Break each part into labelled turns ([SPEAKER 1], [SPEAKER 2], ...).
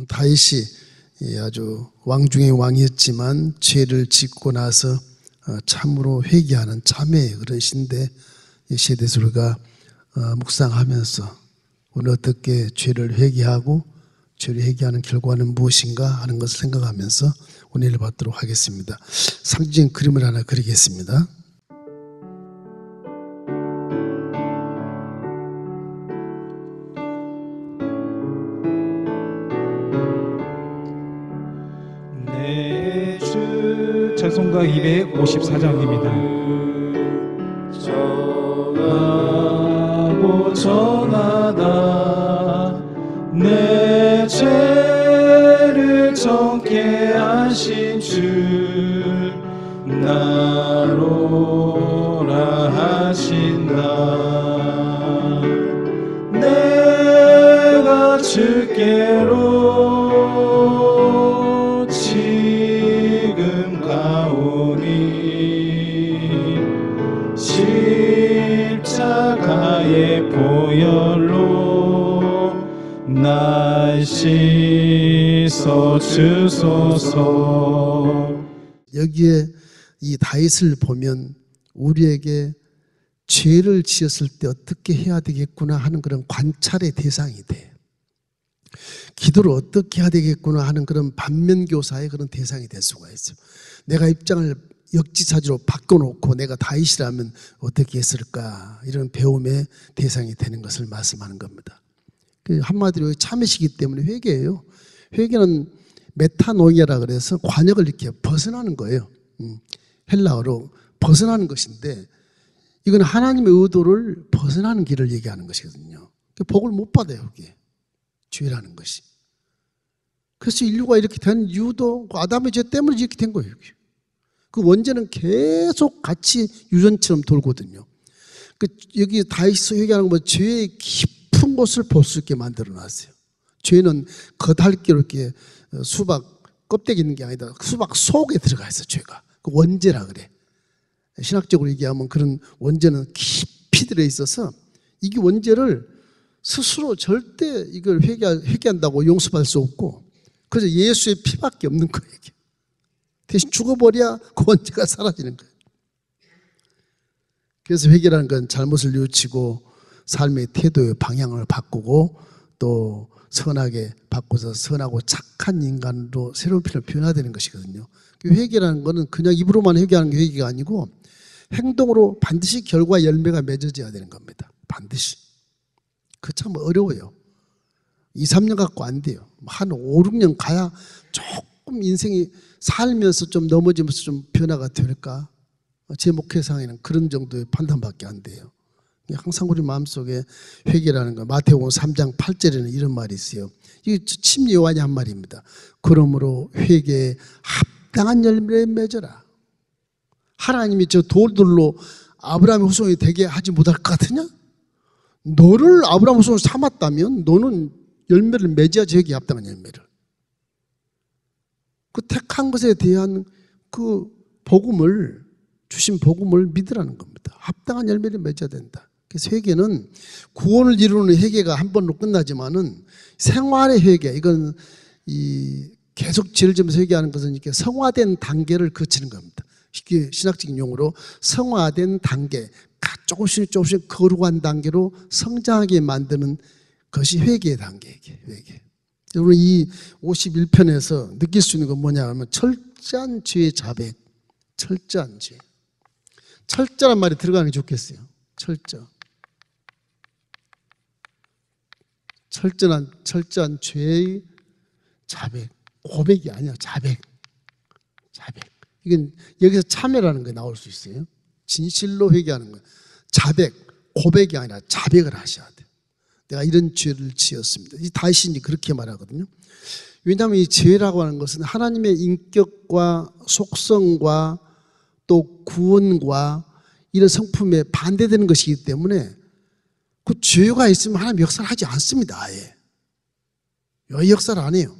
[SPEAKER 1] 다윗이 아주 왕 중의 왕이었지만 죄를 짓고 나서 참으로 회개하는 참회의 그런 시인데, 이 시에 대해서 우리가 묵상하면서 오늘 어떻게 죄를 회개하고 죄를 회개하는 결과는 무엇인가 하는 것을 생각하면서 은혜를 받도록 하겠습니다. 상징적인 그림을 하나 그리겠습니다.
[SPEAKER 2] 찬송가 254장입니다. 정하고 정하다 내 죄를 정케 하신 주 나로라 하신다. 내가 주께로 지금 가오니 십자가의 보혈로 날 씻어 주소서.
[SPEAKER 1] 여기에 이 다윗을 보면 우리에게 죄를 지었을 때 어떻게 해야 되겠구나 하는 그런 관찰의 대상이 돼. 기도를 어떻게 해야 되겠구나 하는 그런 반면교사의 그런 대상이 될 수가 있어요. 내가 입장을 역지사지로 바꿔놓고 내가 다윗이라면 어떻게 했을까, 이런 배움의 대상이 되는 것을 말씀하는 겁니다. 한마디로 참회시기 때문에 회개예요. 회개는 메타노이아라 그래서 관역을 이렇게 벗어나는 거예요. 헬라어로 벗어나는 것인데, 이건 하나님의 의도를 벗어나는 길을 얘기하는 것이거든요. 복을 못 받아요, 그게. 죄라는 것이. 그래서 인류가 이렇게 된 이유도 아담의 죄 때문에 이렇게 된 거예요. 그 원죄는 계속 같이 유전처럼 돌거든요. 여기 다윗이 회개하는 건 죄의 깊은 곳을 볼 수 있게 만들어 놨어요. 죄는 겉핥기로 이렇게 수박 껍데기 있는 게 아니다. 수박 속에 들어가 있어, 죄가. 그 원죄라 그래. 신학적으로 얘기하면 그런 원죄는 깊이 들어있어서 이게 원죄를 스스로 절대 이걸 회개한다고 용서받을 수 없고, 그래서 예수의 피밖에 없는 거예요. 대신 죽어버려야 그 원죄가 사라지는 거예요. 그래서 회개라는 건 잘못을 뉘우치고 삶의 태도의 방향을 바꾸고 또 선하게 바꿔서 선하고 착한 인간으로 새로운 필을 변화되는 것이거든요. 회개라는 것은 그냥 입으로만 회개하는 게 회개가 아니고 행동으로 반드시 결과 열매가 맺어져야 되는 겁니다. 반드시. 그 참 어려워요. 2, 3년 갖고 안 돼요. 한 5, 6년 가야 조금 인생이 살면서 좀 넘어지면서 좀 변화가 될까? 제 목회상에는 그런 정도의 판단밖에 안 돼요. 항상 우리 마음속에 회개라는 거, 마태복음 3장 8절에는 이런 말이 있어요. 이게 침례 요한이 한 말입니다. 그러므로 회개에 합당한 열매를 맺어라. 하나님이 저 돌들로 아브라함의 후손이 되게 하지 못할 것 같으냐? 너를 아브라함 후손으로 삼았다면 너는 열매를 맺어야지, 회개에 합당한 열매를. 그 택한 것에 대한 그 복음을, 주신 복음을 믿으라는 겁니다. 합당한 열매를 맺어야 된다. 그래서 회개는 구원을 이루는 회개가 한 번으로 끝나지만은 생활의 회개, 이건 계속 죄를 지면서 회개하는 것은 이렇게 성화된 단계를 거치는 겁니다. 이게 신학적인 용어로 성화된 단계, 조금씩 거룩한 단계로 성장하게 만드는 것이 회개의 단계예요. 회개. 여러분, 이 51편에서 느낄 수 있는 건 뭐냐 하면 철저한 죄의 자백, 철저한 죄. 철저란 말이 들어가는 게 좋겠어요. 철저한 죄의 자백. 고백이 아니야, 자백. 이건 여기서 참회라는 게 나올 수 있어요. 진실로 회개하는 거예요. 자백, 고백이 아니라 자백을 하셔야 돼요. 내가 이런 죄를 지었습니다. 이 다윗이 그렇게 말하거든요. 왜냐하면 이 죄라고 하는 것은 하나님의 인격과 속성과 또 구원과 이런 성품에 반대되는 것이기 때문에 그 죄가 있으면 하나님 역사를 하지 않습니다. 아예. 왜 역사를 안 해요?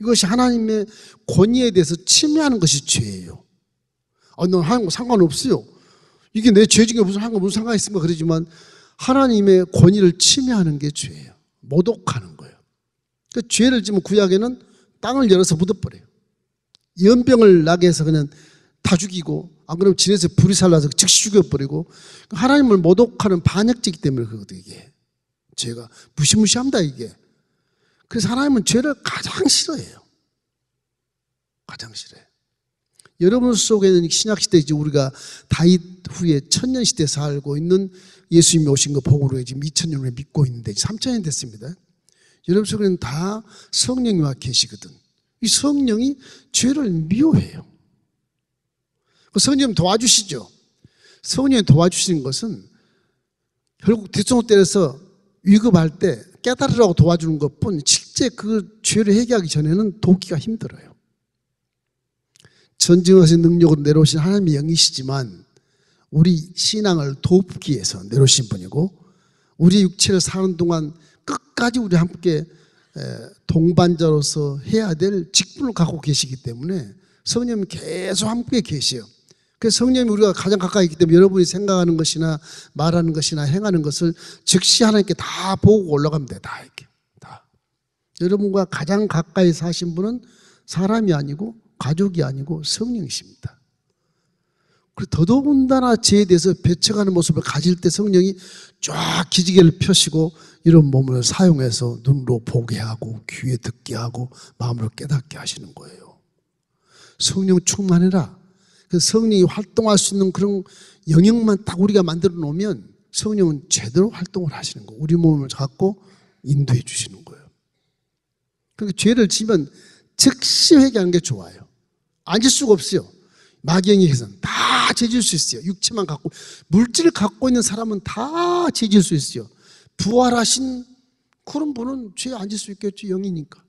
[SPEAKER 1] 이것이 하나님의 권위에 대해서 침해하는 것이 죄예요. 넌 하는 거 상관없어요. 이게 내 죄 중에 무슨 상관이 있습니까? 그러지만 하나님의 권위를 침해하는 게 죄예요. 모독하는 거예요. 그 죄를 지면 구약에는 땅을 열어서 묻어버려요. 연병을 나게 해서 그냥 다 죽이고, 안 그러면 진에서 불이 살라서 즉시 죽여버리고, 하나님을 모독하는 반역죄이기 때문에 그거거든요. 이게 죄가 무시무시합니다. 이게. 그래서 하나님은 죄를 가장 싫어해요. 가장 싫어해요. 여러분 속에는 신약시대 이제 우리가 다윗 후에 천년시대에 살고 있는 예수님이 오신 거 복으로 지금 2000년을 믿고 있는데 3000년 됐습니다. 여러분 속에는 다 성령이 와 계시거든. 이 성령이 죄를 미워해요. 성령님 도와주시죠. 성령이 도와주시는 것은 결국 뒷손을 때려서 위급할 때 깨달으라고 도와주는 것뿐 실제 그 죄를 해결하기 전에는 돕기가 힘들어요. 전증하신 능력으로 내려오신 하나님의 영이시지만 우리 신앙을 돕기 위해서 내려오신 분이고, 우리 육체를 사는 동안 끝까지 우리 함께 동반자로서 해야 될 직분을 갖고 계시기 때문에 성령님이 계속 함께 계세요. 그래서 성령님이 우리가 가장 가까이 있기 때문에 여러분이 생각하는 것이나 말하는 것이나 행하는 것을 즉시 하나님께 다 보고 올라가면 돼. 다 이렇게. 다. 여러분과 가장 가까이 사신 분은 사람이 아니고 가족이 아니고 성령이십니다. 그리고 더더군다나 죄에 대해서 배척하는 모습을 가질 때 성령이 쫙 기지개를 펴시고 이런 몸을 사용해서 눈으로 보게 하고 귀에 듣게 하고 마음으로 깨닫게 하시는 거예요. 성령 충만해라. 성령이 활동할 수 있는 그런 영역만 딱 우리가 만들어 놓으면 성령은 제대로 활동을 하시는 거예요. 우리 몸을 갖고 인도해 주시는 거예요. 그러니까 죄를 지면 즉시 회개하는 게 좋아요. 앉을 수가 없어요. 마귀에게서는 다 죄질 수 있어요. 육체만 갖고, 물질을 갖고 있는 사람은 다 죄질 수 있어요. 부활하신 그런 분은 죄에 앉을 수 있겠죠. 영이니까.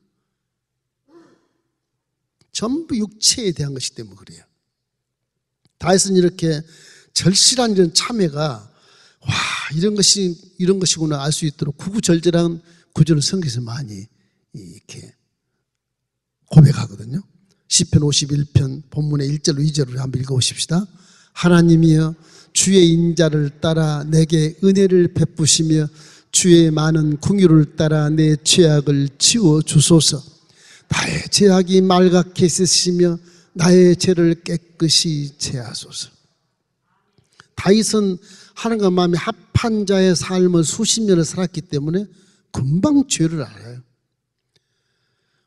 [SPEAKER 1] 전부 육체에 대한 것이기 때문에 그래요. 다윗은 이렇게 절실한 이런 참회가, 와, 이런 것이구나 알 수 있도록 구구절절한 구절을 성경에서 많이 이렇게 고백하거든요. 시편 51편 본문의 1절로 2절을 한번 읽어보십시다. 하나님이여 주의 인자를 따라 내게 은혜를 베푸시며 주의 많은 긍휼을 따라 내 죄악을 지워주소서. 나의 죄악이 말갛게 씻으시며 나의 죄를 깨끗이 제하소서. 다윗은 하나님과 마음이 합한 자의 삶을 수십 년을 살았기 때문에 금방 죄를 알아요.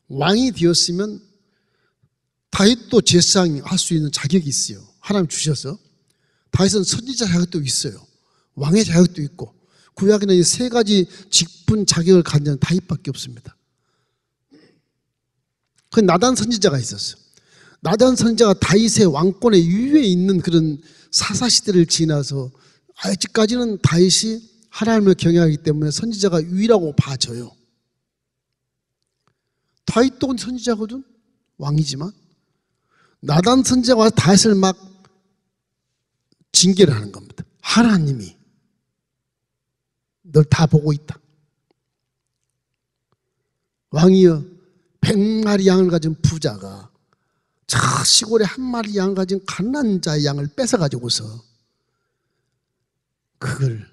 [SPEAKER 1] 왕이 되었으면 다윗도 제사장 할 수 있는 자격이 있어요. 하나님 주셔서. 다윗은 선지자 자격도 있어요. 왕의 자격도 있고. 구약에는 이 세 가지 직분 자격을 가진 자는 다윗밖에 없습니다. 그 나단 선지자가 있었어요. 나단 선지자가 다윗의 왕권의 위에 있는 그런 사사시대를 지나서 아직까지는 다윗이 하나님을 경외하기 때문에 선지자가 위라고 봐져요. 다윗도 선지자거든. 왕이지만 나단 선지자가 와서 다윗을 막 징계를 하는 겁니다. 하나님이 널 다 보고 있다. 왕이여 100마리 양을 가진 부자가 저 시골에 한 마리 양을 가진 가난한 자의 양을 뺏어가지고서 그걸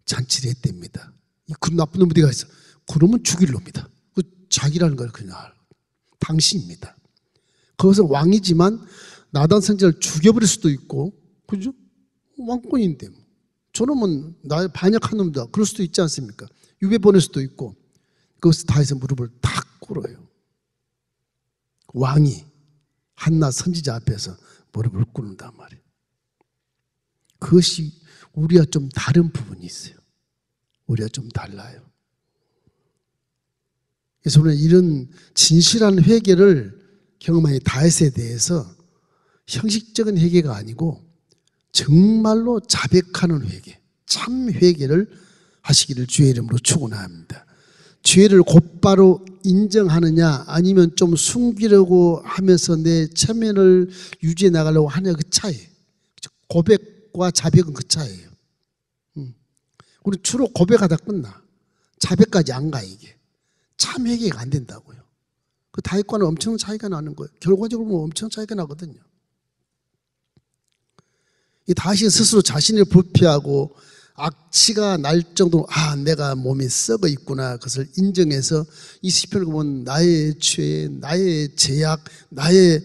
[SPEAKER 1] 잔치를 했답니다. 그 나쁜 놈이 어디가 있어? 그놈은 죽일 놈이다. 그 자기라는 걸 그냥 당신입니다. 거기서 왕이지만 나단 선지자를 죽여버릴 수도 있고, 그죠? 왕권인데 뭐. 저놈은 나의 반역한 놈이다. 그럴 수도 있지 않습니까? 유배 보낼 수도 있고. 거기서 다윗의 무릎을 탁 꿇어요. 왕이 한낱 선지자 앞에서 무릎을 꿇는단 말이에요. 그것이 우리와 좀 다른 부분이 있어요. 우리와 좀 달라요. 그래서 우리는 이런 진실한 회개를 경험한 다윗에 대해서 형식적인 회개가 아니고 정말로 자백하는 회개, 참 회개를 하시기를 주의 이름으로 축원합니다. 죄를 곧바로 인정하느냐 아니면 좀 숨기려고 하면서 내 체면을 유지해 나가려고 하냐, 그 차이. 고백과 자백은 그 차이예요. 우리 주로 고백하다 끝나. 자백까지 안 가. 이게 참 회개가 안 된다고요. 그 다윗과는 엄청난 차이가 나는 거예요. 결과적으로 보면 엄청난 차이가 나거든요. 이 다윗이 스스로 자신을 불피하고 악취가 날 정도로 내가 몸이 썩어 있구나 그것을 인정해서 이 시편을 보면 나의 죄, 나의 죄악, 나의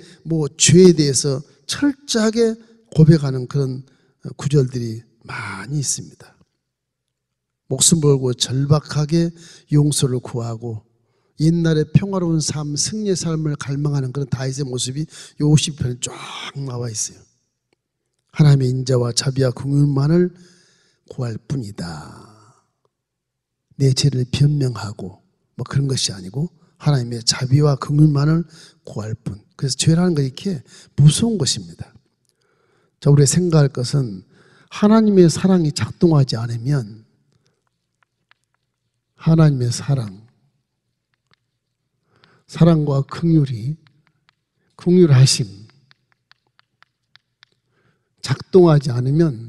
[SPEAKER 1] 죄에 대해서 철저하게 고백하는 그런 구절들이 많이 있습니다. 목숨 걸고 절박하게 용서를 구하고 옛날에 평화로운 삶, 승리의 삶을 갈망하는 그런 다윗의 모습이 요 시편에 쫙 나와 있어요. 하나님의 인자와 자비와 긍휼만을 구할 뿐이다. 내 죄를 변명하고 그런 것이 아니고 하나님의 자비와 긍휼만을 구할 뿐. 그래서 죄라는 건 이렇게 무서운 것입니다. 자, 우리가 생각할 것은 하나님의 사랑이 작동하지 않으면 하나님의 사랑과 긍휼하심 작동하지 않으면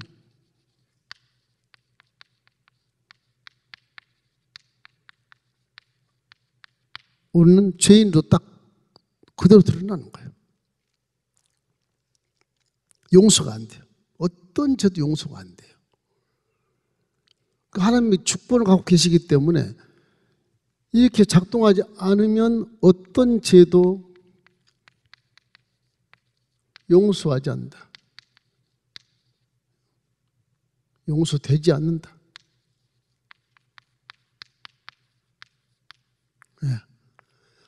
[SPEAKER 1] 우리는 죄인으로 딱 그대로 드러나는 거예요. 용서가 안 돼요. 어떤 죄도 용서가 안 돼요. 하나님이 축복을 갖고 계시기 때문에 이렇게 작동하지 않으면 어떤 죄도 용서하지 않는다. 용서되지 않는다.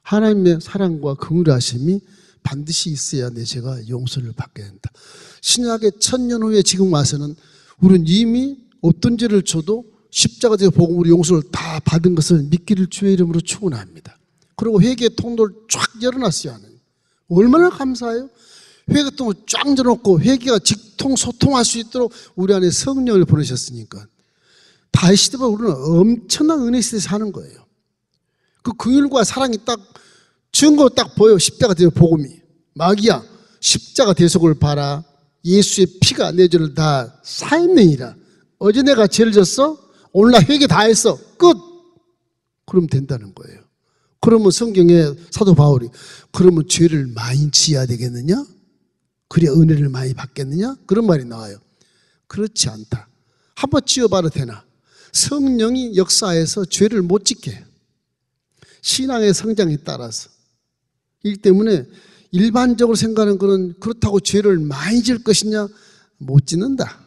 [SPEAKER 1] 하나님의 사랑과 긍휼하심이 반드시 있어야 내 죄가 용서를 받게 된다. 신약의 1000년 후에 지금 와서는 우리는 이미 어떤 죄를 져도 십자가 되어 복음으로 용서를 다 받은 것을 믿기를 주의 이름으로 축원합니다. 그리고 회개의 통로를 쫙 열어놨어요. 하는 얼마나 감사해요. 회개 통로를 쫙 열어놓고 회개가 직통 소통할 수 있도록 우리 안에 성령을 보내셨으니까 다윗 시대보다 우리는 엄청난 은혜 시대에서 사는 거예요. 그 긍휼과 사랑이 딱 증거 딱 보여. 십자가 되어 복음이 마귀야 십자가 대속을 봐라. 예수의 피가 내 죄를 다 사했느니라. 어제 내가 죄를 졌어? 오늘날 회개 다 했어. 끝. 그러면 된다는 거예요. 그러면 성경에 사도 바울이 그러면 죄를 많이 지어야 되겠느냐? 그래야 은혜를 많이 받겠느냐? 그런 말이 나와요. 그렇지 않다. 한번 지어봐도 되나? 성령이 역사해서 죄를 못 짓게 해요. 신앙의 성장에 따라서. 이기 때문에 일반적으로 생각하는 것은 그렇다고 죄를 많이 지을 것이냐? 못 짓는다.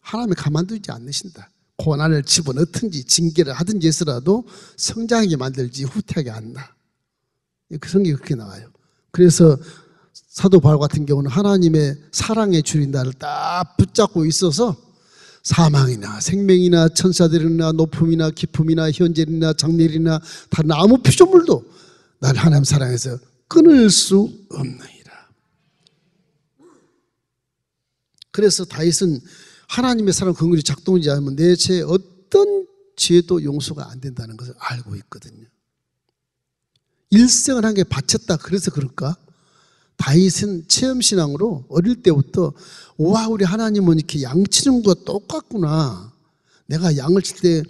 [SPEAKER 1] 하나님이 가만두지 않으신다. 고난을 집어넣든지 징계를 하든지 해서라도 성장하게 만들지 후퇴하게 않나. 그 성경이 그렇게 나와요. 그래서 사도 바울 같은 경우는 하나님의 사랑의 줄이 나를 딱 붙잡고 있어서 사망이나 생명이나 천사들이나 높음이나 깊음이나 현재이나 장래이나 다른 아무 피조물도 나를 하나님 사랑해서 끊을 수 없느니라. 그래서 다윗은 하나님의 사랑 긍휼이 작동하지 않으면 내 죄 어떤 죄도 용서가 안 된다는 것을 알고 있거든요. 일생을 한 게 바쳤다. 그래서 그럴까? 다윗은 체험신앙으로 어릴 때부터 와 우리 하나님은 이렇게 양치는 거 똑같구나. 내가 양을 칠 때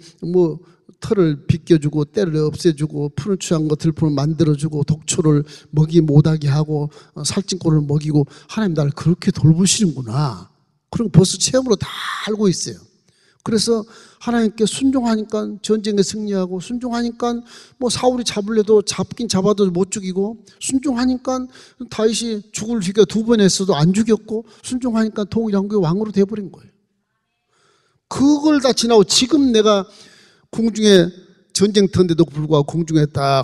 [SPEAKER 1] 털을 빗겨주고 때를 없애주고 푸른 추한 거 들풀을 만들어주고 독초를 먹이 못하게 하고 살찐꼴을 먹이고 하나님 나를 그렇게 돌보시는구나. 그럼 벌써 체험으로 다 알고 있어요. 그래서 하나님께 순종하니까 전쟁에 승리하고 순종하니까 사울이 잡으려도 잡긴 잡아도 못 죽이고 순종하니까 다윗이 죽을 기가 2번 했어도 안 죽였고 순종하니까 동일왕국의 왕으로 돼버린 거예요. 그걸 다 지나고 지금 내가 궁중에 전쟁터인데도 불구하고 궁중에 딱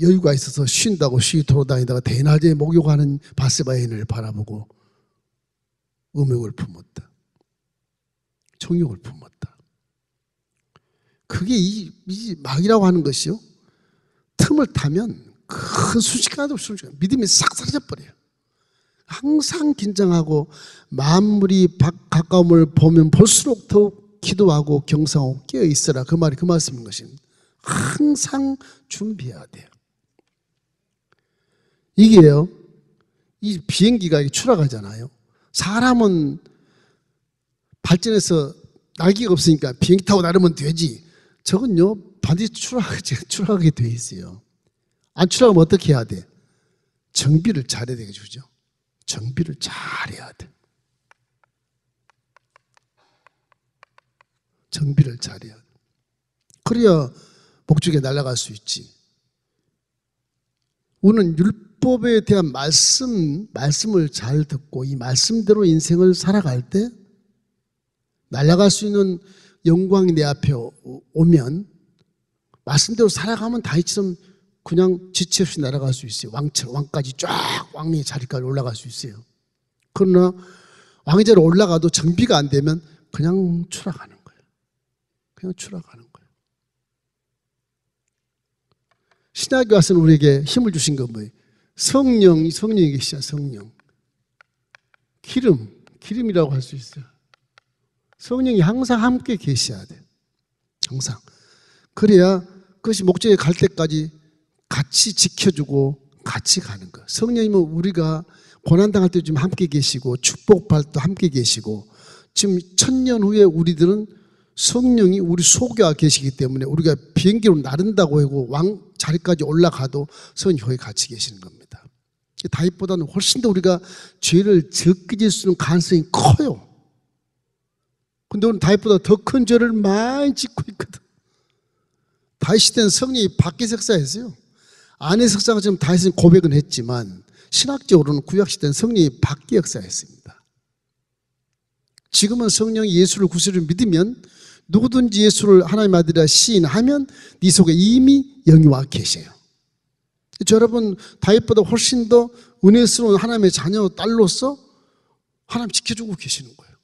[SPEAKER 1] 여유가 있어서 쉰다고 돌아다니다가 대낮에 목욕하는 바세바의 애인을 바라보고 음욕을 품었다. 정욕을 품었다. 그게 이 마귀라고 하는 것이요. 틈을 타면 큰 순식간에도 믿음이 싹 사라져버려요. 항상 긴장하고 만물이 가까움을 보면 볼수록 더욱 기도하고 경상하고 깨어있어라. 그 말이 그 말씀인 것입니다. 항상 준비해야 돼요. 이게요. 이 비행기가 추락하잖아요. 사람은 발전해서 날개가 없으니까 비행기 타고 나르면 되지. 저건요 반드시 추락하게 돼 있어요. 안 추락하면 어떻게 해야 돼? 정비를 잘해야 되겠죠. 정비를 잘해야 돼. 정비를 잘해야 돼. 그래야 목적에 날아갈 수 있지. 우리는 율법에 대한 말씀을 잘 듣고 이 말씀대로 인생을 살아갈 때 날아갈 수 있는 영광이 내 앞에 오면 말씀대로 살아가면 다윗처럼 그냥 지체 없이 날아갈 수 있어요. 왕까지 쫙 왕의 자리까지 올라갈 수 있어요. 그러나 왕의 자리에 올라가도 정비가 안 되면 그냥 추락하는 거예요. 그냥 추락하는 거예요. 신약에 와서는 우리에게 힘을 주신 건 뭐예요? 성령이 계시잖아요. 성령. 기름이라고 할 수 있어요. 성령이 항상 함께 계셔야 돼요. 항상. 그래야 그것이 목적에 갈 때까지 같이 지켜주고 같이 가는 거예요. 성령님은 우리가 고난당할 때 좀 함께 계시고 축복받을 때 함께 계시고 지금 1000년 후에 우리들은 성령이 우리 속에 계시기 때문에 우리가 비행기로 나른다고 하고 왕 자리까지 올라가도 성령이 거기 같이 계시는 겁니다. 다윗보다는 훨씬 더 우리가 죄를 적게 질 수 있는 가능성이 커요. 근데 오늘 다윗보다 더 큰 죄를 많이 짓고 있거든. 다윗 시대는 성령이 밖에 역사했어요. 안에 역사가 지금 다윗은 고백은 했지만 신학적으로는 구약 시대는 성령이 밖에 역사했습니다. 지금은 성령이 예수를 구세주를 믿으면 누구든지 예수를 하나님의 아들이라 시인하면 네 속에 이미 영이 와 계세요. 여러분 다윗보다 훨씬 더 은혜스러운 하나님의 자녀 딸로서 하나님 지켜주고 계시는 거예요.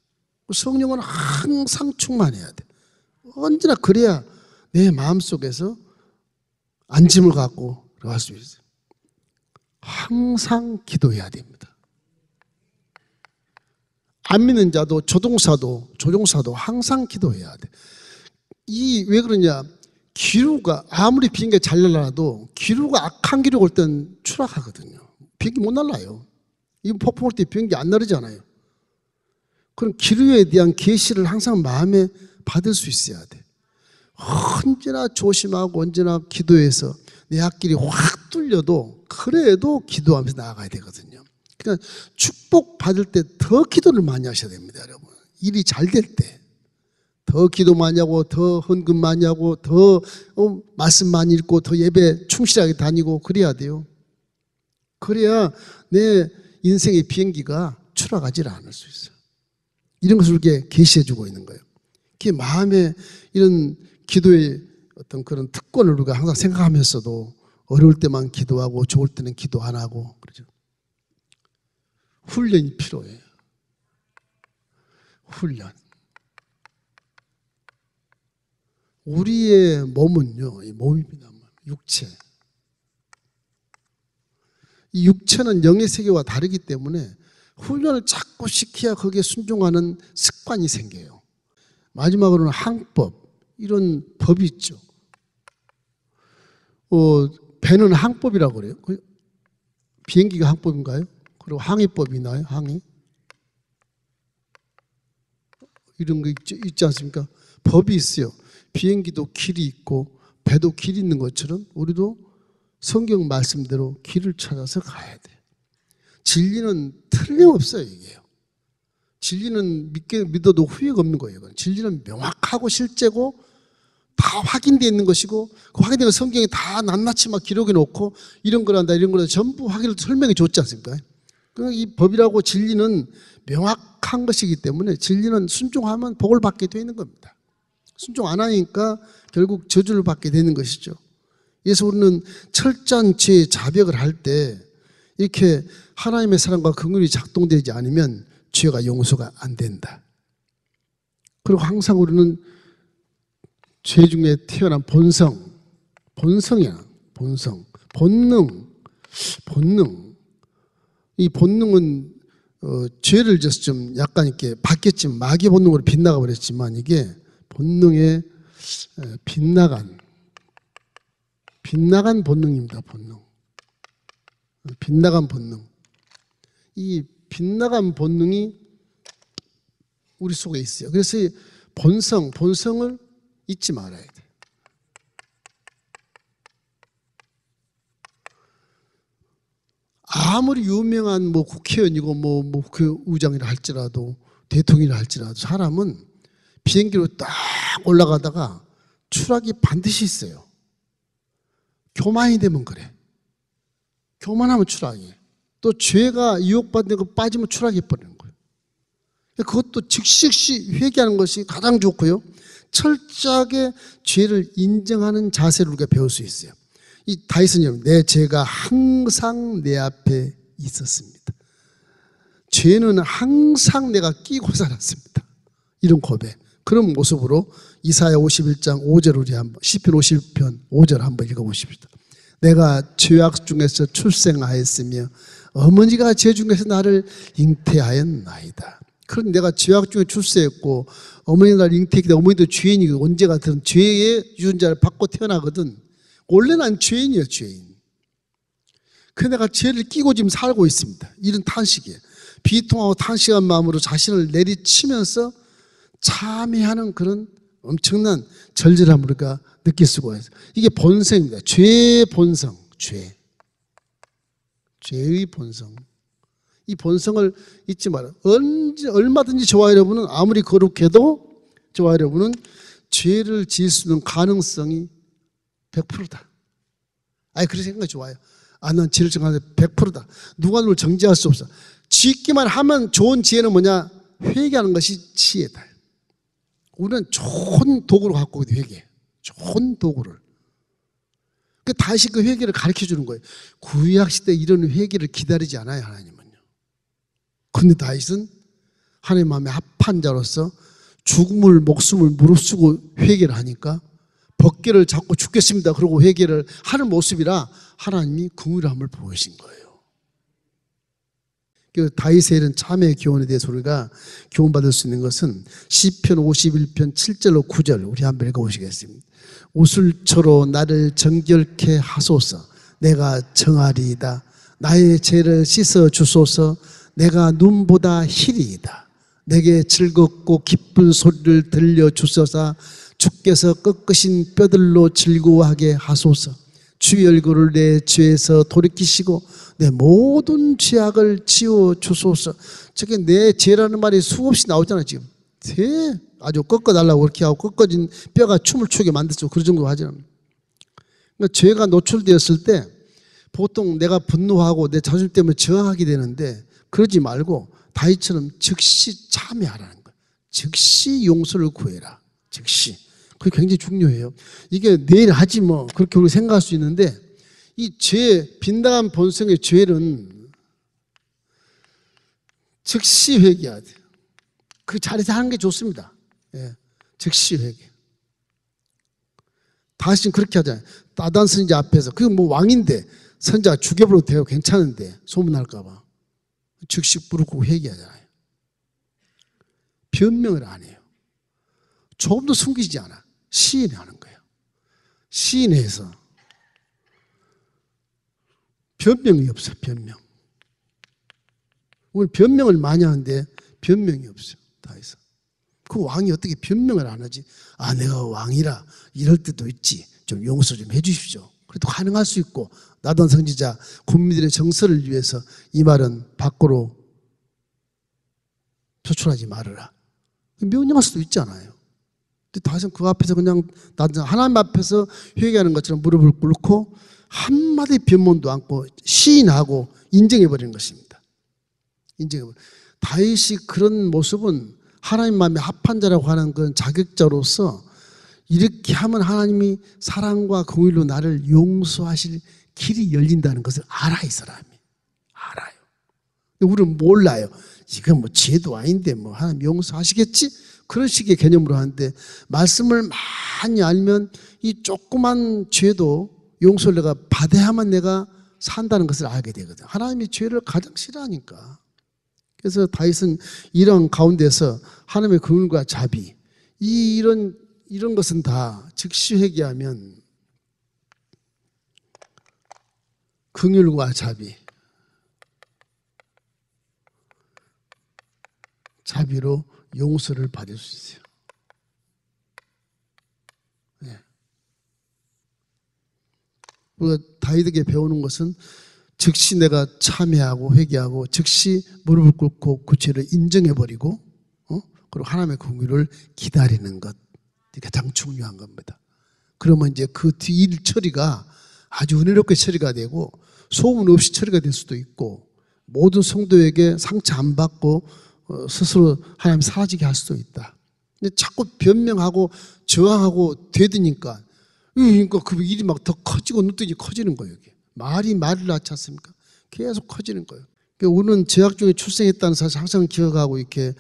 [SPEAKER 1] 성령은 항상 충만해야 돼. 언제나 그래야 내 마음속에서 안짐을 갖고 들어갈 수 있어요. 항상 기도해야 됩니다. 안 믿는 자도 조종사도 항상 기도해야 돼. 왜 그러냐? 기류가 아무리 비행기가 잘 날아도 기류가 악한 기류가 올 땐 추락하거든요. 비행기 못 날아요. 이 폭풍 올 때 비행기 안 나르잖아요. 그럼 기류에 대한 계시를 항상 마음에 받을 수 있어야 돼. 언제나 조심하고 언제나 기도해서 내 앞길이 확 뚫려도 그래도 기도하면서 나아가야 되거든요. 그러니까 축복 받을 때 더 기도를 많이 하셔야 됩니다, 여러분. 일이 잘 될 때 더 기도 많이 하고 더 헌금 많이 하고 더 말씀 많이 읽고 더 예배 충실하게 다니고 그래야 돼요. 그래야 내 인생의 비행기가 추락하지 않을 수 있어요. 이런 것을 이렇게 계시해 주고 있는 거예요. 그게 마음에 이런 기도의 어떤 그런 특권을 우리가 항상 생각하면서도 어려울 때만 기도하고 좋을 때는 기도 안 하고 그러죠. 훈련이 필요해요. 훈련. 우리의 몸은요, 이 몸입니다. 육체. 이 육체는 영의 세계와 다르기 때문에 훈련을 자꾸 시켜야 거기에 순종하는 습관이 생겨요. 마지막으로는 항법. 이런 법이 있죠. 배는 항법이라고 그래요. 비행기가 항법인가요? 그리고 항해법이 있나요? 항해? 이런 거 있지 않습니까? 법이 있어요. 비행기도 길이 있고 배도 길이 있는 것처럼 우리도 성경 말씀대로 길을 찾아서 가야 돼요. 진리는 틀림없어요, 이게요. 진리는 믿어도 후회가 없는 거예요. 진리는 명확하고 실제고 다 확인되어 있는 것이고 그 확인된 거 성경에 다 낱낱이 막 기록해 놓고 이런 거란다 이런 거란다 전부 확인을 설명해 줬지 않습니까? 이 법이라고 진리는 명확한 것이기 때문에 진리는 순종하면 복을 받게 되어 있는 겁니다. 순종 안 하니까 결국 저주를 받게 되는 것이죠. 그래서 우리는 철저한 죄의 자백을 할 때 이렇게 하나님의 사랑과 긍휼이 작동되지 않으면 죄가 용서가 안 된다. 그리고 항상 우리는 죄 중에 태어난 본성이야. 본능. 이 본능은 죄를 져서 좀 약간 이렇게 바뀌었지만 마귀의 본능으로 빗나가 버렸지만 이게 본능의 빗나간 본능입니다. 빗나간 본능. 이 빗나간 본능이 우리 속에 있어요. 그래서 이 본성을 잊지 말아야 돼. 아무리 유명한 국회의원이고 국회의장이라 할지라도 대통령이라 할지라도 사람은 비행기로 딱 올라가다가 추락이 반드시 있어요. 교만이 되면 그래. 교만하면 추락이. 또 죄가 유혹받는 거 빠지면 추락해 버리는 거예요. 그것도 즉시 회개하는 것이 가장 좋고요. 철저하게 죄를 인정하는 자세를 우리가 배울 수 있어요. 이 다윗은 내 죄가 항상 내 앞에 있었습니다. 죄는 항상 내가 끼고 살았습니다. 이런 고백. 그런 모습으로 이사야 51장 5절 우리 한번 시편 50편 5절 한번 읽어보십시다. 내가 죄악 중에서 출생하였으며 어머니가 죄 중에서 나를 잉태하였나이다. 그럼 내가 죄악 중에 출세했고 어머니가 나를 잉태했기 때문에 어머니도 죄인이고 언제 같은 죄의 유전자를 받고 태어나거든. 원래 난 죄인이에요, 죄인. 그래서 내가 죄를 끼고 지금 살고 있습니다. 이런 탄식이에요. 비통하고 탄식한 마음으로 자신을 내리치면서 참회하는 그런 엄청난 절절함을 우리가 느낄 수가 있어요. 이게 본성입니다. 죄의 본성, 죄의 본성. 이 본성을 잊지 말아요. 얼마든지 저와 여러분은 아무리 거룩해도 저와 여러분은 죄를 지을 수 있는 가능성이 100%다. 아니, 그렇게 생각이 좋아요. 난 죄를 정하는데 100%다. 누가 누굴 정죄할 수 없어. 짓기만 하면 좋은 지혜는 뭐냐? 회개하는 것이 지혜다. 우리는 좋은 도구를 갖고 있는 회개. 좋은 도구를. 다시 그 회개를 가르쳐 주는 거예요. 구약 시대 이런 회개를 기다리지 않아요, 하나님은요. 그런데 다윗은 하나님 마음에 합한 자로서 죽음을 목숨을 무릅쓰고 회개를 하니까 벗개를 잡고 죽겠습니다. 그러고 회개를 하는 모습이라 하나님이 긍휼함을 보이신 거예요. 다윗의 이런 참회의 교훈에 대해서 우리가 교훈받을 수 있는 것은 시편 51편 7절로 9절 우리 한번 읽어보시겠습니다. 우슬초로 나를 정결케 하소서. 내가 정하리이다. 나의 죄를 씻어 주소서. 내가 눈보다 희리이다. 내게 즐겁고 기쁜 소리를 들려주소서. 주께서 꺾으신 뼈들로 즐거워하게 하소서. 주의 얼굴을 내 죄에서 돌이키시고 내 모든 죄악을 지워주소서. 저게 내 죄라는 말이 수없이 나오잖아요. 지금 죄 아주 꺾어달라고 그렇게 하고 꺾어진 뼈가 춤을 추게 만들죠. 그런 정도 하죠. 그러니까 죄가 노출되었을 때 보통 내가 분노하고 내 자존심 때문에 저항하게 되는데 그러지 말고 다윗처럼 즉시 참회하라는 거예요. 즉시 용서를 구해라. 즉시. 그게 굉장히 중요해요. 이게 내일 하지 뭐 그렇게 우리가 생각할 수 있는데 이 죄, 빈당한 본성의 죄는 즉시 회개해야 돼요. 그 자리에서 하는 게 좋습니다. 예, 즉시 회개. 다시는 그렇게 하잖아요. 나단 선지자 앞에서 그게 뭐 왕인데 선지자가 죽여버려도 돼요. 괜찮은데 소문날까 봐. 즉시 무릎 꿇고 회개하잖아요. 변명을 안 해요. 조금도 숨기지 않아. 시인하는 거예요. 시인해서 변명이 없어. 변명. 오늘 변명을 많이 하는데 변명이 없어요. 다해서 그 왕이 어떻게 변명을 안 하지? 내가 왕이라 이럴 때도 있지. 좀 용서 좀 해주십시오. 그래도 가능할 수 있고 나단 선지자 국민들의 정서를 위해서 이 말은 밖으로 표출하지 말아라. 명령할 수도 있잖아요. 근데 다윗은 그 앞에서 그냥 하나님 앞에서 회개하는 것처럼 무릎을 꿇고 한마디 변명도 않고 시인하고 인정해버리는 것입니다. 인정해버려. 다윗이 그런 모습은 하나님 마음에 합한 자라고 하는 그런 자격자로서 이렇게 하면 하나님이 사랑과 긍휼로 나를 용서하실 길이 열린다는 것을 알아. 이 사람이 알아요. 근데 우리는 몰라요. 이건 뭐 죄도 아닌데 뭐 하나님 용서하시겠지? 그런 식의 개념으로 하는데 말씀을 많이 알면 이 조그만 죄도 용서를 내가 받아야만 내가 산다는 것을 알게 되거든. 하나님이 죄를 가장 싫어하니까. 그래서 다윗은 이런 가운데서 하나님의 긍휼과 자비 이런 것은 다 즉시 회개하면 긍휼과 자비로 용서를 받을 수 있어요. 네. 우리가 다윗에게 배우는 것은 즉시 내가 참회하고 회개하고 즉시 무릎을 꿇고 그 죄를 인정해버리고 그리고 하나님의 긍휼을 기다리는 것. 이게 가장 중요한 겁니다. 그러면 이제 그 일 처리가 아주 은혜롭게 처리가 되고 소문 없이 처리가 될 수도 있고 모든 성도에게 상처 안 받고 스스로 하나님 사라지게 할 수도 있다. 근데 자꾸 변명하고 저항하고 되드니까 그러니까 그 일이 막 더 커지고 눈뜨니 커지는 거예요. 이게. 말이 말을 낳지 않습니까? 계속 커지는 거예요. 그러니까 우리는 죄악 중에 출생했다는 사실 항상 기억하고 이렇게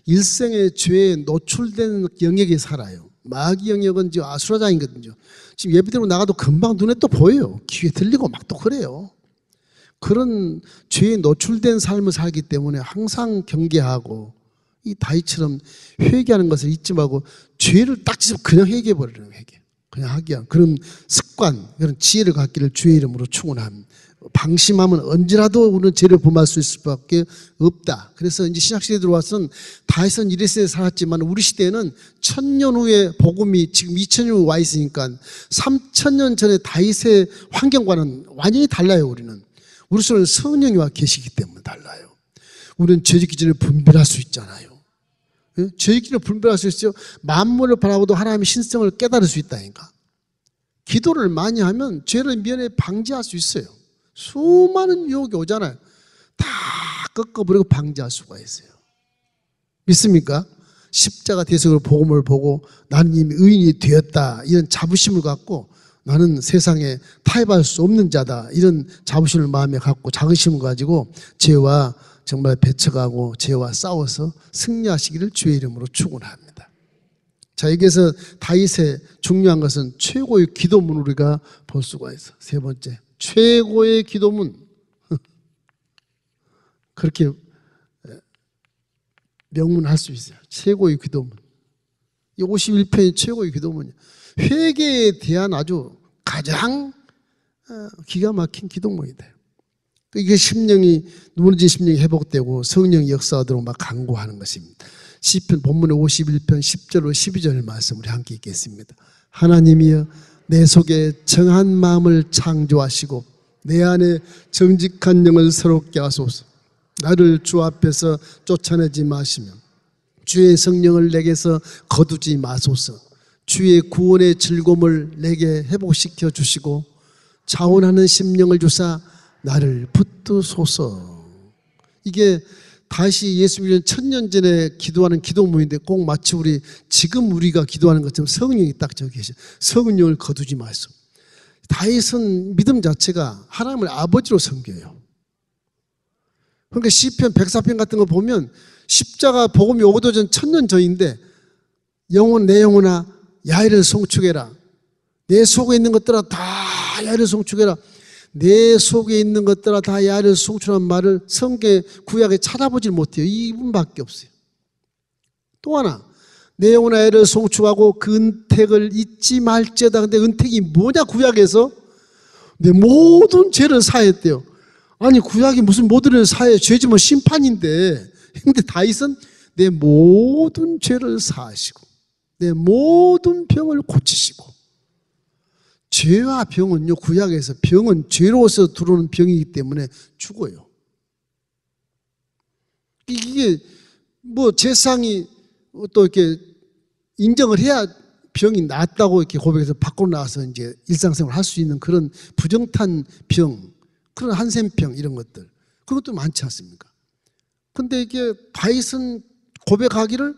[SPEAKER 1] 일생의 죄에 노출된 영역에 살아요. 마귀 영역은 지금 아수라장이거든요. 지금 예배드리고 나가도 금방 눈에 또 보여요. 귀에 들리고 막 또 그래요. 그런 죄에 노출된 삶을 살기 때문에 항상 경계하고 이 다윗처럼 회개하는 것을 잊지 말고 죄를 딱 집어 그냥 회개해버리는 거예요. 회개. 그냥 하기 위한 그런 습관, 그런 지혜를 갖기를 주의 이름으로 축원합니다. 방심하면 언제라도 우리는 죄를 범할 수 있을 수밖에 없다. 그래서 이제 신약시대에 들어와서는 다윗은 1세대에 살았지만 우리 시대에는 1000년 후에 복음이 지금 2000년 후에 와 있으니까 3000년 전에 다윗의 환경과는 완전히 달라요. 우리는. 우리 속에는 성령이 와 계시기 때문에 달라요. 우리는 죄짓기 전에 분별할 수 있잖아요. 죄짓기를 분별할 수 있어요. 만물을 바라보도 하나님의 신성을 깨달을 수 있다니까. 기도를 많이 하면 죄를 미연에 방지할 수 있어요. 수많은 유혹이 오잖아요. 다 꺾어버리고 방지할 수가 있어요. 믿습니까? 십자가 대속으로 복음을 보고 나는 이미 의인이 되었다 이런 자부심을 갖고 나는 세상에 타협할 수 없는 자다 이런 자부심을 마음에 갖고 자긍심을 가지고 죄와 정말 배척하고 죄와 싸워서 승리하시기를 주의 이름으로 축원합니다. 자, 여기에서 다윗의 중요한 것은 최고의 기도문을 우리가 볼 수가 있어. 세 번째, 최고의 기도문. 그렇게 명문할 수 있어요. 최고의 기도문. 이 51편이 최고의 기도문이에요. 회개에 대한 아주 가장 기가 막힌 기도문이다. 이게 심령이 누구든지 심령이 회복되고 성령이 역사하도록 막 간구하는 것입니다. 시편 본문의 51편 10절로 12절의 말씀 우리 함께 읽겠습니다. 하나님이여 내 속에 정한 마음을 창조하시고 내 안에 정직한 영을 새롭게 하소서. 나를 주 앞에서 쫓아내지 마시며 주의 성령을 내게서 거두지 마소서. 주의 구원의 즐거움을 내게 회복시켜 주시고 자원하는 심령을 주사 나를 붙드소서. 이게 다시 예수 믿는 1000년 전에 기도하는 기도문인데 꼭 마치 지금 우리가 기도하는 것처럼 성령이 딱 저기 계셔. 성령을 거두지 마소. 다윗은 믿음 자체가 하나님을 아버지로 섬겨요. 그러니까 시편 104편 같은 거 보면 십자가 복음이 오기도 전 1000년 전인데 내 영혼아 야훼를 송축해라. 내 속에 있는 것들아 다 야훼를 송축해라. 내 속에 있는 것들아 다 야훼를 송축하는 말을 성경 구약에 찾아보질 못해요. 이 부분밖에 없어요. 또 하나 내 영혼아 야훼를 송축하고 그 은택을 잊지 말지어다. 근데 은택이 뭐냐 구약에서 내 모든 죄를 사했대요. 아니 구약이 무슨 모든 죄를 사해. 죄지면 심판인데. 근데 다윗은 내 모든 죄를 사하시고 내 모든 병을 고치시고. 죄와 병은요, 구약에서 병은 죄로서 들어오는 병이기 때문에 죽어요. 이게 뭐 제사장이 또 이렇게 인정을 해야 병이 낫다고 이렇게 고백해서 밖으로 나와서 이제 일상생활을 할 수 있는 그런 부정탄 병, 그런 한센병 이런 것들. 그것도 많지 않습니까? 근데 이게 다윗은 고백하기를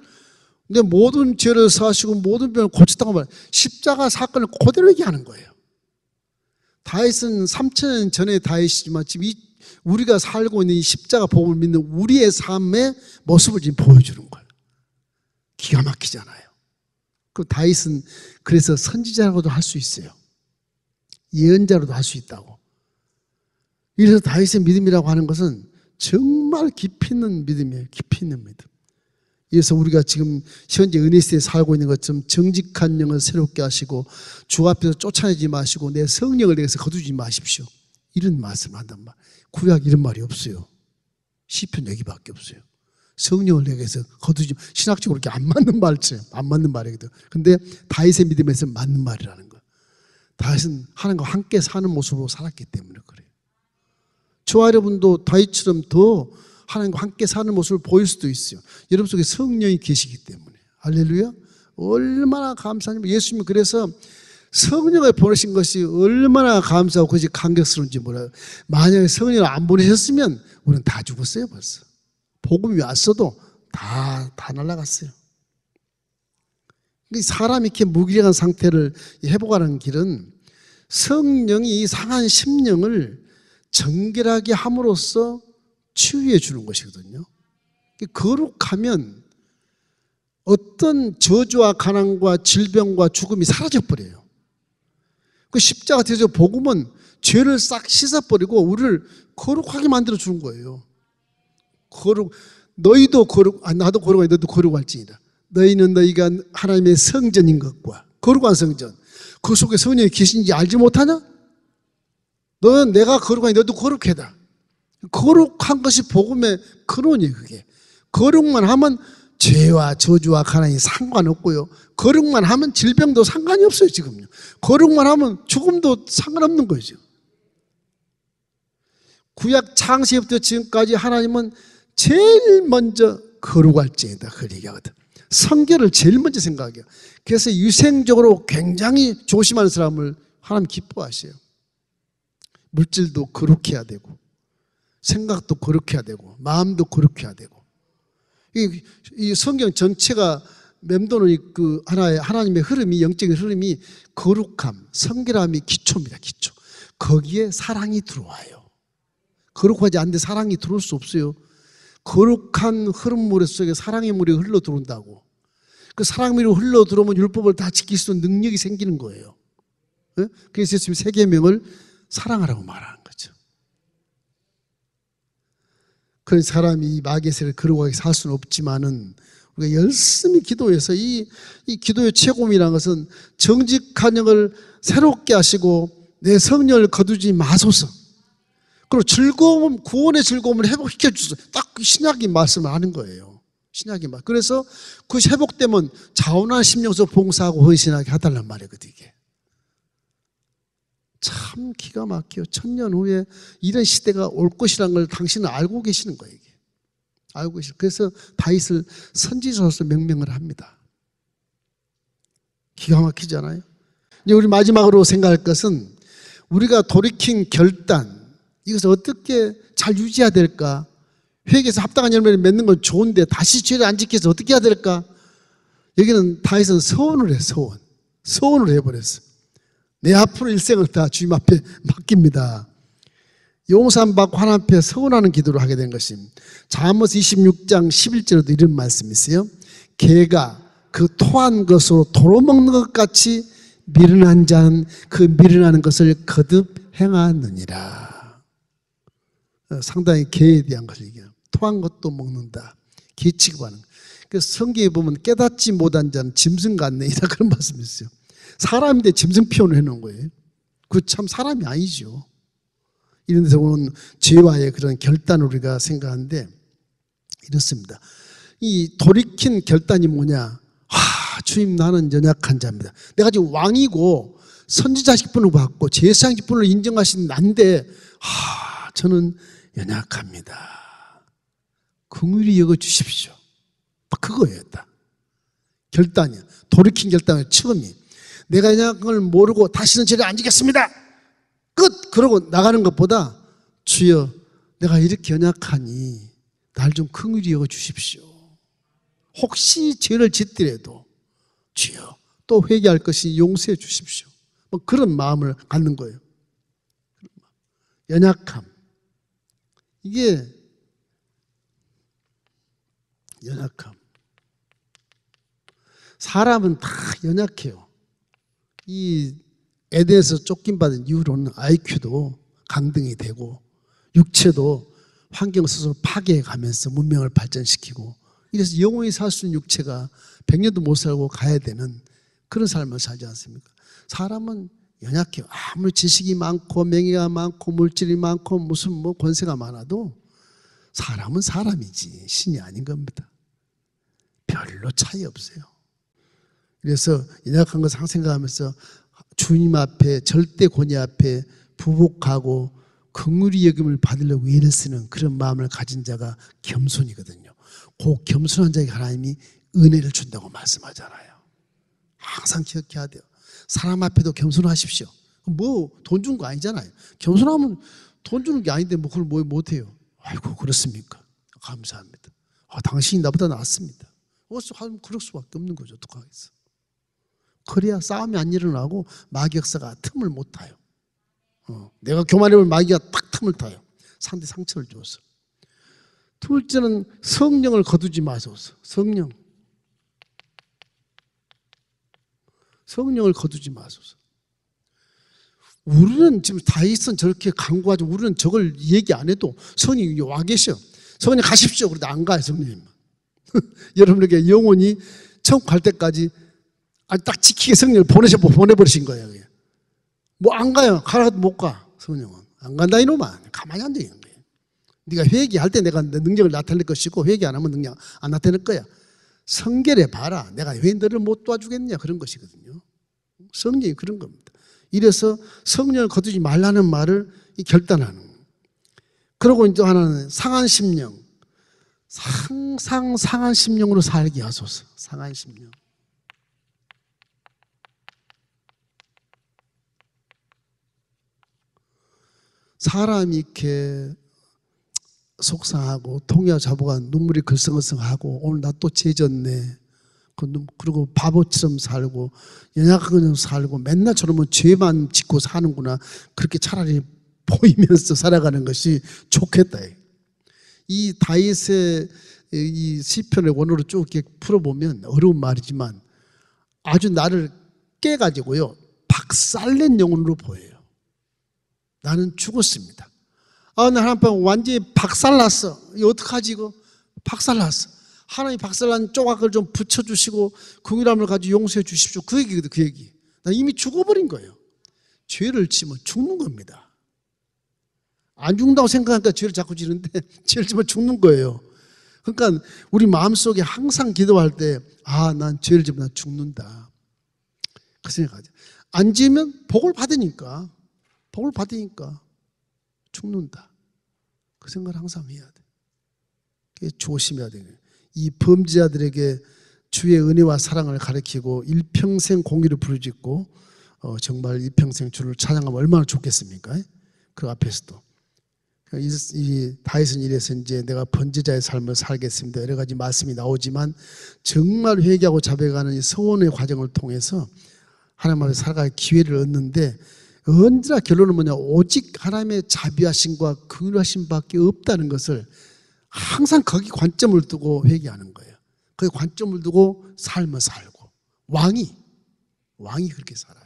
[SPEAKER 1] 내 모든 죄를 사하시고 모든 병을 고쳤다고 말해요. 십자가 사건을 그대로 얘기하는 거예요. 다윗은 3000년 전의 다윗이지만 지금 우리가 살고 있는 이 십자가 복음을 믿는 우리의 삶의 모습을 지금 보여주는 거예요. 기가 막히잖아요. 그 다윗은 그래서 선지자라고도 할 수 있어요. 예언자로도 할 수 있다고. 이래서 다윗의 믿음이라고 하는 것은 정말 깊이 있는 믿음이에요. 깊이 있는 믿음. 그래서 우리가 지금 현재 은혜 시대에 살고 있는 것처럼 정직한 영을 새롭게 하시고 주 앞에서 쫓아내지 마시고 내 성령을 내게서 거두지 마십시오. 이런 말씀을 한단 말. 구약 이런 말이 없어요. 시편 여기밖에 없어요. 성령을 내게서 거두지. 신학적으로 이렇게 안 맞는 말이죠. 안 맞는 말이거든. 근데 다윗의 믿음에서 맞는 말이라는 거예요. 다윗은 하나님과 함께 사는 모습으로 살았기 때문에 그래요. 저와 여러분도 다윗처럼 더 하나님과 함께 사는 모습을 보일 수도 있어요. 여러분 속에 성령이 계시기 때문에. 할렐루야. 얼마나 감사하냐면 예수님이 그래서 성령을 보내신 것이 얼마나 감사하고 그것이 감격스러운지 몰라요. 만약에 성령을 안 보내셨으면 우리는 다 죽었어요 벌써. 복음이 왔어도 다 날아갔어요. 사람이 이렇게 무기력한 상태를 회복하는 길은 성령이 이 상한 심령을 정결하게 함으로써 치유해 주는 것이거든요. 거룩하면 어떤 저주와 가난과 질병과 죽음이 사라져버려요. 그 십자가 대적 복음은 죄를 싹 씻어버리고 우리를 거룩하게 만들어 주는 거예요. 너희도 나도 거룩하니 너도 거룩할지니라. 너희는 너희가 하나님의 성전인 것과 거룩한 성전 그 속에 성령이 계신지 알지 못하냐? 너는 내가 거룩하니 너도 거룩해다. 거룩한 것이 복음의 근원이에요. 그게 거룩만 하면 죄와 저주와 가난이 상관없고요. 거룩만 하면 질병도 상관이 없어요. 지금요. 거룩만 하면 죽음도 상관없는 거죠. 구약 창세부터 지금까지 하나님은 제일 먼저 거룩할지이다 그걸 얘기하거든. 성결을 제일 먼저 생각해요. 그래서 위생적으로 굉장히 조심하는 사람을 하나님 기뻐하셔요. 물질도 거룩해야 되고 생각도 거룩해야 되고 마음도 거룩해야 되고 이 성경 전체가 맴도는 그 하나님의 흐름이 영적인 흐름이 거룩함, 성결함이 기초입니다. 기초. 거기에 사랑이 들어와요. 거룩하지 않는데 사랑이 들어올 수 없어요. 거룩한 흐름물 속에 사랑의 물이 흘러 들어온다고. 그 사랑의 물이 흘러 들어오면 율법을 다 지킬 수 있는 능력이 생기는 거예요. 그래서 예수님이 세 계명을 사랑하라고 말하는 거죠. 그런 사람이 마귀의 세를 거룩하게 살 수는 없지만은 우리가 열심히 기도해서 이 기도의 최고임이라는 것은 정직한 영을 새롭게 하시고 내 성령을 거두지 마소서. 그리고 즐거움, 구원의 즐거움을 회복시켜 주소서. 딱 신약이 말씀을 하는 거예요. 신약이 말. 그래서 그 회복되면 자원한 심령서 봉사하고 헌신하게 해달란 말이거든요. 이게. 참 기가 막혀요. 1000년 후에 이런 시대가 올 것이라는 걸 당신은 알고 계시는 거예요. 이게. 알고 계시는. 그래서 다윗을 선지자로서 명명을 합니다. 기가 막히잖아요. 이제 우리 마지막으로 생각할 것은 우리가 돌이킨 결단, 이것을 어떻게 잘 유지해야 될까? 회개에서 합당한 열매를 맺는 건 좋은데 다시 죄를 안 지켜서 어떻게 해야 될까? 여기는 다윗은 서원을 해. 서원을 해버렸어. 내 앞으로 일생을 다 주님 앞에 맡깁니다. 용서받고 하나님 앞에 서원하는 기도를 하게 된 것입니다. 잠언 26장 11절에도 이런 말씀이 있어요. 개가 그 토한 것으로 도로 먹는 것 같이 미련한 자는 그 미련하는 것을 거듭 행하느니라. 상당히 개에 대한 것을 얘기해요. 토한 것도 먹는다. 개 취급하는 거. 그래서 성경에 보면 깨닫지 못한 자는 짐승 같네 이런 그런 말씀이 있어요. 사람인데 짐승 표현을 해놓은 거예요. 그 참 사람이 아니죠. 이런 데서 오는 죄와의 그런 결단을 우리가 생각하는데 이렇습니다. 이 돌이킨 결단이 뭐냐? 주님 나는 연약한 자입니다. 내가 지금 왕이고 선지자 직분을 받고 제사장 직분을 인정하신 난데 저는 연약합니다. 긍휼히 여겨주십시오. 그거였다. 결단이야. 돌이킨 결단의 처음이. 내가 연약한 걸 모르고 다시는 죄를 안 지겠습니다. 끝! 그러고 나가는 것보다 주여 내가 이렇게 연약하니 날 좀 긍휼히 여겨주십시오. 혹시 죄를 짓더라도 주여 또 회개할 것이 용서해 주십시오. 뭐 그런 마음을 갖는 거예요. 연약함. 이게 연약함. 사람은 다 연약해요. 이 에덴에서 쫓김받은 이후로는 IQ도 강등이 되고 육체도 환경 스스로 파괴해 가면서 문명을 발전시키고 이래서 영원히 살 수 있는 육체가 100년도 못 살고 가야 되는 그런 삶을 살지 않습니까? 사람은 연약해요. 아무리 지식이 많고 명예가 많고 물질이 많고 무슨 뭐 권세가 많아도 사람은 사람이지 신이 아닌 겁니다. 별로 차이 없어요. 그래서 연약한 것을 항상 생각하면서 주님 앞에 절대 권위 앞에 부복하고 긍휼히 여김을 받으려고 애를 쓰는 그런 마음을 가진 자가 겸손이거든요. 그 겸손한 자에게 하나님이 은혜를 준다고 말씀하잖아요. 항상 기억해야 돼요. 사람 앞에도 겸손하십시오. 뭐 돈 준 거 아니잖아요. 겸손하면 돈 주는 게 아닌데 뭐 그걸 뭐 못해요. 아이고 그렇습니까? 감사합니다. 당신이 나보다 낫습니다. 그럴 수밖에 없는 거죠. 어떡하겠어. 그래야 싸움이 안 일어나고 마귀역사가 틈을 못 타요. 내가 교만해보면 마귀가 딱 틈을 타요. 상대 상처를 줘서. 둘째는 성령을 거두지 마소서. 성령을 거두지 마소서. 우리는 지금 다윗은 저렇게 강구하죠. 우리는 저걸 얘기 안 해도 성령이 와 계셔. 성령님 가십시오. 그래도 안 가요, 성령님. 여러분에게 영원히 천국 갈 때까지 딱 지키게 성령을 보내버리신 거예요. 뭐 안 가요. 가라도 못 가. 성령은 안 간다 이놈아. 가만히 앉아 있는 거예요. 네가 회개할 때 내가 내 능력을 나타낼 것이고 회개 안 하면 능력 안 나타낼 거야. 성결해 봐라. 내가 왜 너를 못 도와주겠냐 그런 것이거든요. 성령이 그런 겁니다. 이래서 성령을 거두지 말라는 말을 결단하는 거예요. 그리고 이제 하나는 상한 심령. 항상 상한 심령으로 살게 하소서. 상한 심령. 사람이 이렇게 속상하고 통야 자보가 눈물이 글썽글썽하고 오늘 나 또 죄졌네. 그리고 바보처럼 살고 연약한 것처럼 살고 맨날 저러면 죄만 짓고 사는구나. 그렇게 차라리 보이면서 살아가는 것이 좋겠다. 이 다윗의 이 시편의 원어로 쭉 이렇게 풀어보면 어려운 말이지만 아주 나를 깨가지고요 박살낸 영혼으로 보여요. 나는 죽었습니다. 나 하나님 완전히 박살났어. 이거 어떡하지 이거? 박살났어. 하나님 박살난 조각을 좀 붙여주시고 긍휼함을 가지고 용서해 주십시오. 그 얘기거든. 그 얘기. 나 이미 죽어버린 거예요. 죄를 지면 죽는 겁니다. 안 죽는다고 생각하니까 죄를 자꾸 지는데 죄를 지면 죽는 거예요. 그러니까 우리 마음속에 항상 기도할 때 난 죄를 지면 난 죽는다. 그 생각하죠. 안 지으면 복을 받으니까 죽는다. 그 생각을 항상 해야 돼. 조심해야 돼요. 이 범죄자들에게 주의 은혜와 사랑을 가르치고 일평생 공의를 부르짖고 정말 일평생 주를 찬양하면 얼마나 좋겠습니까? 그 앞에서도. 이 다윗은 이래서 이제 내가 번제자의 삶을 살겠습니다. 여러 가지 말씀이 나오지만 정말 회개하고 자백하는 이 서원의 과정을 통해서 하나님 앞에 살아갈 기회를 얻는데 언제나 결론은 뭐냐? 오직 하나님의 자비하심과 긍휼하심밖에 없다는 것을 항상 거기 관점을 두고 회개하는 거예요. 거기 관점을 두고 삶을 살고 왕이 그렇게 살아요.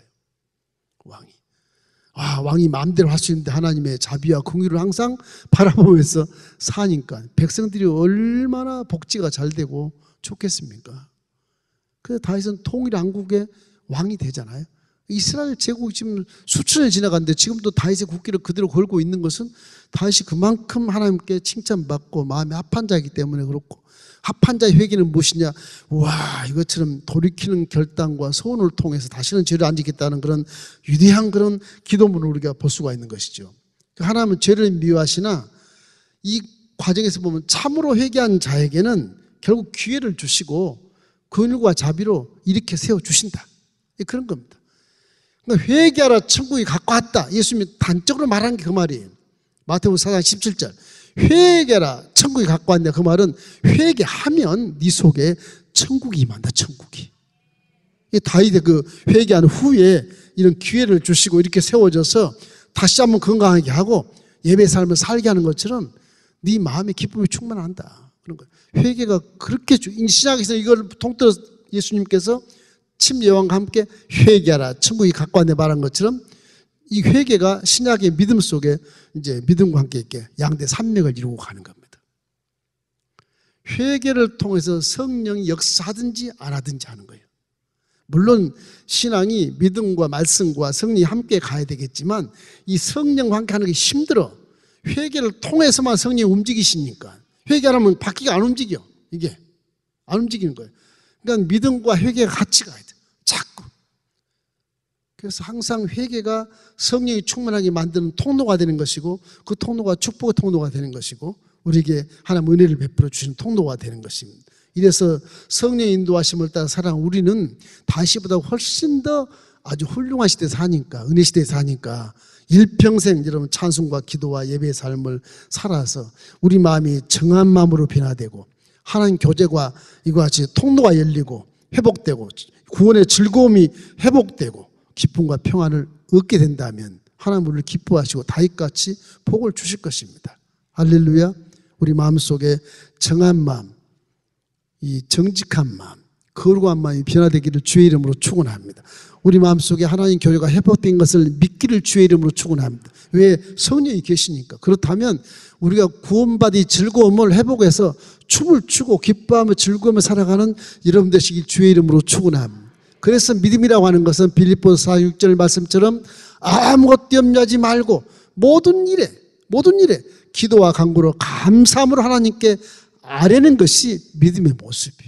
[SPEAKER 1] 왕이 마음대로 할 수 있는데 하나님의 자비와 긍휼을 항상 바라보면서 사니까 백성들이 얼마나 복지가 잘 되고 좋겠습니까? 그래서 다윗은 통일 왕국의 왕이 되잖아요. 이스라엘 제국이 지금 수천년 지나갔는데 지금도 다윗의 국기를 그대로 걸고 있는 것은 다윗이 그만큼 하나님께 칭찬받고 마음이 합한 자이기 때문에 그렇고, 합한 자의 회개는 무엇이냐? 이것처럼 돌이키는 결단과 소원을 통해서 다시는 죄를 안 지겠다는 그런 위대한 그런 기도문을 우리가 볼 수가 있는 것이죠. 하나님은 죄를 미워하시나 이 과정에서 보면 참으로 회개한 자에게는 결국 기회를 주시고 긍휼과 자비로 이렇게 세워주신다. 그런 겁니다. 그러니까 회개하라 천국이 가까웠다. 예수님이 단적으로 말한 게 그 말이에요. 마태복음 4장 17절. 회개하라 천국이 가까웠냐. 그 말은 회개하면 네 속에 천국이 임한다. 천국이. 다윗의 그 회개한 후에 이런 기회를 주시고 이렇게 세워져서 다시 한번 건강하게 하고 예배 삶을 살게 하는 것처럼 네 마음에 기쁨이 충만한다. 그런 거예요. 회개가 그렇게 신약에서 이걸 통틀어 예수님께서 침예왕과 함께 회개하라 천국이 가까웠네 말한 것처럼 이 회개가 신약의 믿음 속에 이제 믿음과 함께 있게 양대 산맥을 이루고 가는 겁니다. 회개를 통해서 성령이 역사하든지 안 하든지 하는 거예요. 물론 신앙이 믿음과 말씀과 성령이 함께 가야 되겠지만 이 성령과 함께 하는 게 힘들어. 회개를 통해서만 성령이 움직이시니까. 회개하면 바퀴가 안 움직여. 이게 안 움직이는 거예요. 그러니까 믿음과 회개가 같이 가야 돼. 자꾸. 그래서 항상 회개가 성령이 충만하게 만드는 통로가 되는 것이고 그 통로가 축복의 통로가 되는 것이고 우리에게 하나님 은혜를 베풀어 주시는 통로가 되는 것입니다. 이래서 성령의 인도하심을 따라 살아간 우리는 다시보다 훨씬 더 아주 훌륭한 시대에 사니까, 은혜 시대에 사니까 일평생 여러분 찬송과 기도와 예배의 삶을 살아서 우리 마음이 정한 마음으로 변화되고 하나님 교제와 이와 같이 통로가 열리고 회복되고 구원의 즐거움이 회복되고 기쁨과 평안을 얻게 된다면 하나님 우리를 기뻐하시고 다윗같이 복을 주실 것입니다. 할렐루야. 우리 마음속에 정한 마음, 이 정직한 마음, 거룩한 마음이 변화되기를 주의 이름으로 축원합니다. 우리 마음속에 하나님 교회가 회복된 것을 믿기를 주의 이름으로 축원합니다. 왜? 성령이 계시니까. 그렇다면 우리가 구원받이 즐거움을 회복해서 춤을 추고 기뻐하며 즐거움을 살아가는 여러분 되시길 주의 이름으로 축원합니다. 그래서 믿음이라고 하는 것은 빌립보서 4:6절 말씀처럼 아무것도 염려하지 말고 모든 일에 기도와 간구로 감사함으로 하나님께 아뢰는 것이 믿음의 모습이에요.